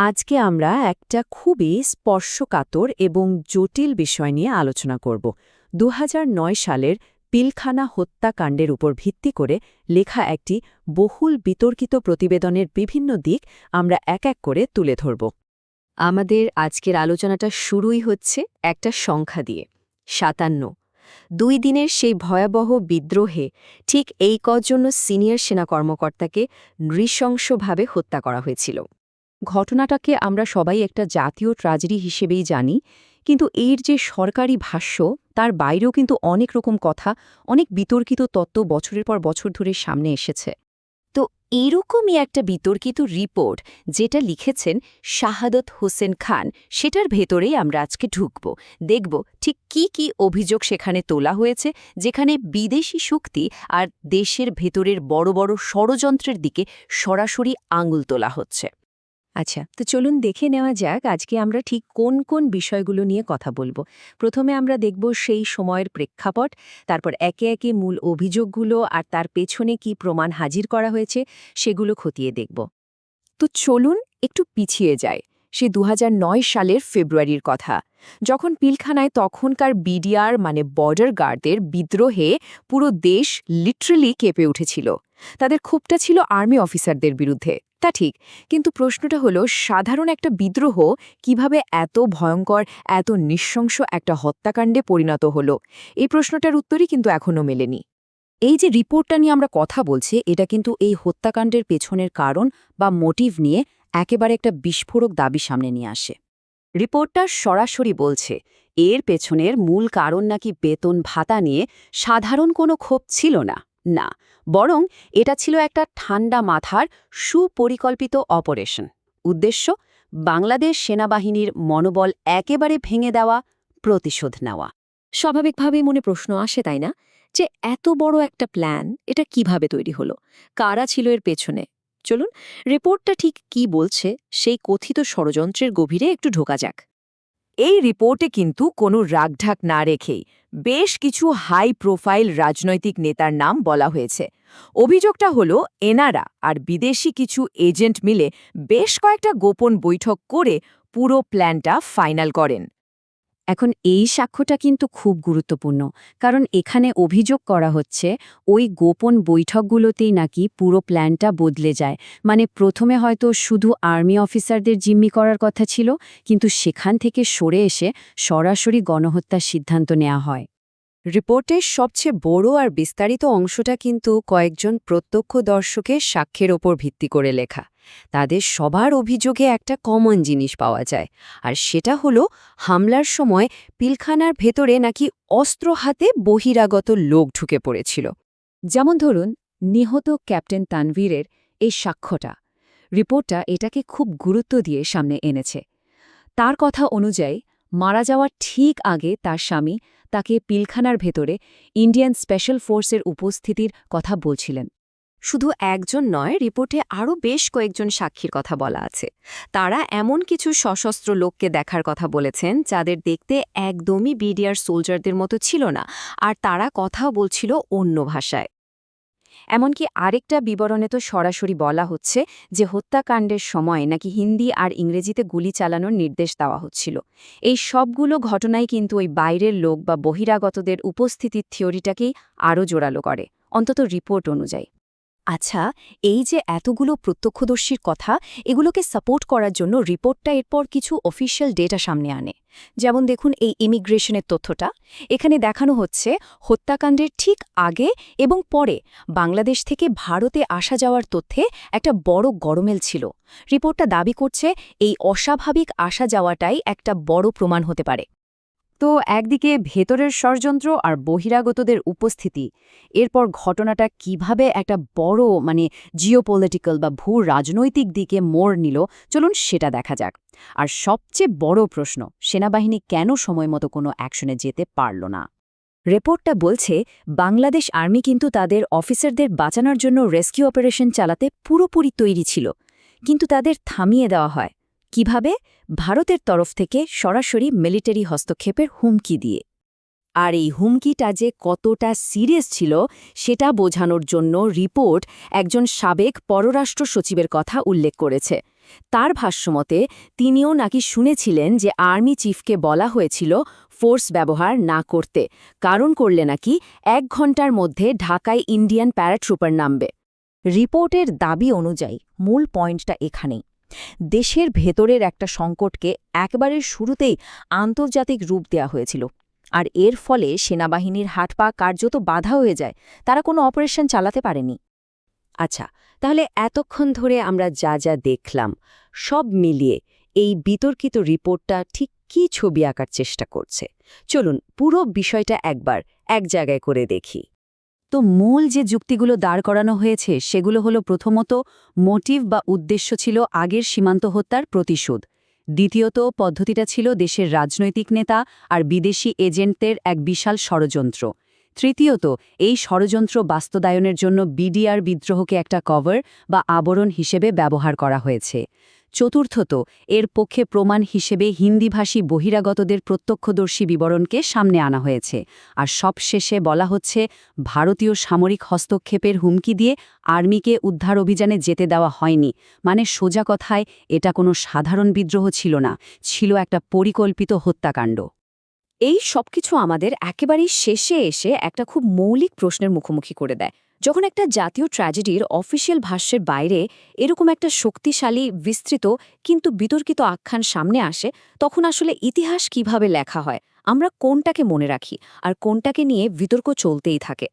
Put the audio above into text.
আজকে আমরা একটা খুবই স্পর্শকাতর এবং জটিল বিষয় নিয়ে আলোচনা করব ২০০৯ সালের পিলখানা হত্যাকাণ্ডের উপর ভিত্তি করে লেখা একটি বহুল বিতর্কিত প্রতিবেদনের বিভিন্ন দিক আমরা এক এক করে তুলে ধরব। আমাদের আজকের আলোচনাটা শুরুই হচ্ছে একটা সংখ্যা দিয়ে ৫৭। ২ দিনের সেই ভয়াবহ বিদ্রোহে ঠিক এই কজন্য সিনিয়র সেনা কর্মকর্তাকে নৃশংসভাবে হত্যা করা হয়েছিল। ঘটনাটাকে আমরা সবাই একটা জাতীয় ট্র্যাজেডি হিসেবেই জানি, কিন্তু এর যে সরকারি ভাষ্য তার বাইরেও কিন্তু অনেক রকম কথা, অনেক বিতর্কিত তত্ত্ব বছরের পর বছর ধরে সামনে এসেছে। তো এইরকমই একটা বিতর্কিত রিপোর্ট যেটা লিখেছেন শাহাদত হোসেন খান, সেটার ভেতরেই আমরা আজকে ঢুকব, দেখব ঠিক কি কি অভিযোগ সেখানে তোলা হয়েছে, যেখানে বিদেশি শক্তি আর দেশের ভেতরের বড় বড় ষড়যন্ত্রের দিকে সরাসরি আঙুল তোলা হচ্ছে। আচ্ছা, তো চলুন দেখে নেওয়া যাক আজকে আমরা ঠিক কোন কোন বিষয়গুলো নিয়ে কথা বলবো। প্রথমে আমরা দেখব সেই সময়ের প্রেক্ষাপট, তারপর একে একে মূল অভিযোগগুলো আর তার পেছনে কি প্রমাণ হাজির করা হয়েছে সেগুলো খতিয়ে দেখব। তো চলুন একটু পিছিয়ে যায় সে ২০০৯ সালের ফেব্রুয়ারির কথা, যখন পিলখানায় তখনকার বিডিআর মানে বর্ডার গার্ডদের বিদ্রোহে পুরো দেশ লিটারালি কেঁপে উঠেছিল। তাদের ক্ষোভটা ছিল আর্মি অফিসারদের বিরুদ্ধে, তা ঠিক, কিন্তু প্রশ্নটা হলো সাধারণ একটা বিদ্রোহ কিভাবে এত ভয়ঙ্কর, এত নৃশংস একটা হত্যাকাণ্ডে পরিণত হলো? এই প্রশ্নটার উত্তরই কিন্তু এখনও মেলেনি। এই যে রিপোর্টটা নিয়ে আমরা কথা বলছি, এটা কিন্তু এই হত্যাকাণ্ডের পেছনের কারণ বা মোটিভ নিয়ে একেবারে একটা বিস্ফোরক দাবি সামনে নিয়ে আসে। রিপোর্টটা সরাসরি বলছে এর পেছনের মূল কারণ নাকি বেতন ভাতা নিয়ে সাধারণ কোনো ক্ষোভ ছিল না, না, বরং এটা ছিল একটা ঠান্ডা মাথার সুপরিকল্পিত অপারেশন। উদ্দেশ্য বাংলাদেশ সেনাবাহিনীর মনোবল একেবারে ভেঙে দেওয়া, প্রতিশোধ নেওয়া। স্বাভাবিকভাবেই মনে প্রশ্ন আসে, তাই না, যে এত বড় একটা প্ল্যান এটা কিভাবে তৈরি হলো, কারা ছিল এর পেছনে? চলুন রিপোর্টটা ঠিক কি বলছে সেই কথিত ষড়যন্ত্রের গভীরে একটু ঢোকা যাক। এই রিপোর্টে কিন্তু কোনো রাগঢাক না রেখেই বেশ কিছু হাই প্রোফাইল রাজনৈতিক নেতার নাম বলা হয়েছে। অভিযোগটা হলো এনারা আর বিদেশি কিছু এজেন্ট মিলে বেশ কয়েকটা গোপন বৈঠক করে পুরো প্ল্যানটা ফাইনাল করেন। এখন এই সাক্ষ্যটা কিন্তু খুব গুরুত্বপূর্ণ, কারণ এখানে অভিযোগ করা হচ্ছে ওই গোপন বৈঠকগুলোতেই নাকি পুরো প্ল্যানটা বদলে যায়। মানে প্রথমে হয়তো শুধু আর্মি অফিসারদের জিম্মি করার কথা ছিল, কিন্তু সেখান থেকে সরে এসে সরাসরি গণহত্যার সিদ্ধান্ত নেওয়া হয়। রিপোর্টের সবচেয়ে বড় আর বিস্তারিত অংশটা কিন্তু কয়েকজন প্রত্যক্ষদর্শকের সাক্ষ্যের ওপর ভিত্তি করে লেখা। তাদের সবার অভিযোগে একটা কমন জিনিস পাওয়া যায়, আর সেটা হলো হামলার সময় পিলখানার ভেতরে নাকি অস্ত্র হাতে বহিরাগত লোক ঢুকে পড়েছিল। যেমন ধরুন নিহত ক্যাপ্টেন তানভীরের এই সাক্ষ্যটা, রিপোর্টটা এটাকে খুব গুরুত্ব দিয়ে সামনে এনেছে। তার কথা অনুযায়ী মারা যাওয়ার ঠিক আগে তার স্বামী তাকে পিলখানার ভেতরে ইন্ডিয়ান স্পেশাল ফোর্সের উপস্থিতির কথা বলছিলেন। শুধু একজন নয়, রিপোর্টে আরও বেশ কয়েকজন সাক্ষীর কথা বলা আছে। তারা এমন কিছু সশস্ত্র লোককে দেখার কথা বলেছেন যাদের দেখতে একদমই বিডিআর সোলজারদের মতো ছিল না, আর তারা কথাও বলছিল অন্য ভাষায়। এমনকি আরেকটা বিবরণে তো সরাসরি বলা হচ্ছে যে হত্যাকাণ্ডের সময় নাকি হিন্দি আর ইংরেজিতে গুলি চালানোর নির্দেশ দেওয়া হচ্ছিল। এই সবগুলো ঘটনাই কিন্তু ওই বাইরের লোক বা বহিরাগতদের উপস্থিতির থিওরিটাকেই আরও জোরালো করে, অন্তত রিপোর্ট অনুযায়ী। আচ্ছা, এই যে এতগুলো প্রত্যক্ষদর্শীর কথা, এগুলোকে সাপোর্ট করার জন্য রিপোর্টটা এরপর কিছু অফিশিয়াল ডেটা সামনে আনে। যেমন দেখুন এই ইমিগ্রেশনের তথ্যটা, এখানে দেখানো হচ্ছে হত্যাকাণ্ডের ঠিক আগে এবং পরে বাংলাদেশ থেকে ভারতে আসা যাওয়ার তথ্যে একটা বড় গরমিল ছিল। রিপোর্টটা দাবি করছে এই অস্বাভাবিক আসা যাওয়াটাই একটা বড় প্রমাণ হতে পারে। তো একদিকে ভেতরের ষড়যন্ত্র আর বহিরাগতদের উপস্থিতি, এরপর ঘটনাটা কিভাবে একটা বড় জিওপলিটিক্যাল বা ভূ রাজনৈতিক দিকে মোড় নিল, চলুন সেটা দেখা যাক। আর সবচেয়ে বড় প্রশ্ন, সেনাবাহিনী কেন সময়মতো কোনো অ্যাকশনে যেতে পারল না? রিপোর্টটা বলছে বাংলাদেশ আর্মি কিন্তু তাদের অফিসারদের বাঁচানোর জন্য রেস্কিউ অপারেশন চালাতে পুরোপুরি তৈরি ছিল, কিন্তু তাদের থামিয়ে দেওয়া হয়। কিভাবে? ভারতের তরফ থেকে সরাসরি মিলিটারি হস্তক্ষেপের হুমকি দিয়ে। আর এই হুমকিটা যে কতটা সিরিয়াস ছিল সেটা বোঝানোর জন্য রিপোর্ট একজন সাবেক পররাষ্ট্র সচিবের কথা উল্লেখ করেছে। তার ভাষ্যমতে তিনিও নাকি শুনেছিলেন যে আর্মি চিফকে বলা হয়েছিল ফোর্স ব্যবহার না করতে, কারণ করলে নাকি 1 ঘন্টার মধ্যে ঢাকায় ইন্ডিয়ান প্যারাট্রুপার নামবে। রিপোর্টের দাবি অনুযায়ী মূল পয়েন্টটা এখানেই। দেশের ভেতরের একটা সংকটকে একবারের শুরুতেই আন্তর্জাতিক রূপ দেওয়া হয়েছিল, আর এর ফলে সেনাবাহিনীর হাত পা কার্যত বাধা হয়ে যায়, তারা কোনো অপারেশন চালাতে পারেনি। আচ্ছা, তাহলে এতক্ষণ ধরে আমরা যা যা দেখলাম সব মিলিয়ে এই বিতর্কিত রিপোর্টটা ঠিক কী ছবি আঁকার চেষ্টা করছে? চলুন পুরো বিষয়টা একবার এক জায়গায় করে দেখি। তো মূল যে যুক্তিগুলো দাঁড় করানো হয়েছে সেগুলো হলো, প্রথমত মোটিভ বা উদ্দেশ্য ছিল আগের সীমান্ত হত্যার প্রতিশোধ। দ্বিতীয়ত পদ্ধতিটা ছিল দেশের রাজনৈতিক নেতা আর বিদেশি এজেন্টদের এক বিশাল ষড়যন্ত্র। তৃতীয়ত এই ষড়যন্ত্র বাস্তবায়নের জন্য বিডিআর বিদ্রোহকে একটা কভার বা আবরণ হিসেবে ব্যবহার করা হয়েছে। চতুর্থত এর পক্ষে প্রমাণ হিসেবে হিন্দিভাষী বহিরাগতদের প্রত্যক্ষদর্শী বিবরণকে সামনে আনা হয়েছে। আর সবশেষে বলা হচ্ছে, ভারতীয় সামরিক হস্তক্ষেপের হুমকি দিয়ে আর্মিকে উদ্ধার অভিযানে যেতে দেওয়া হয়নি। মানে সোজা কথায় এটা কোনো সাধারণ বিদ্রোহ ছিল না, ছিল একটা পরিকল্পিত হত্যাকাণ্ড। এই সবকিছু আমাদের একেবারেই শেষে এসে একটা খুব মৌলিক প্রশ্নের মুখোমুখি করে দেয়। যখন একটা জাতীয় ট্র্যাজেডির অফিসিয়াল ভাষ্যের বাইরে এরকম একটা শক্তিশালী, বিস্তৃত কিন্তু বিতর্কিত আখ্যান সামনে আসে, তখন আসলে ইতিহাস কিভাবে লেখা হয়, আমরা কোনটাকে মনে রাখি আর কোনটাকে নিয়ে বিতর্ক চলতেই থাকে?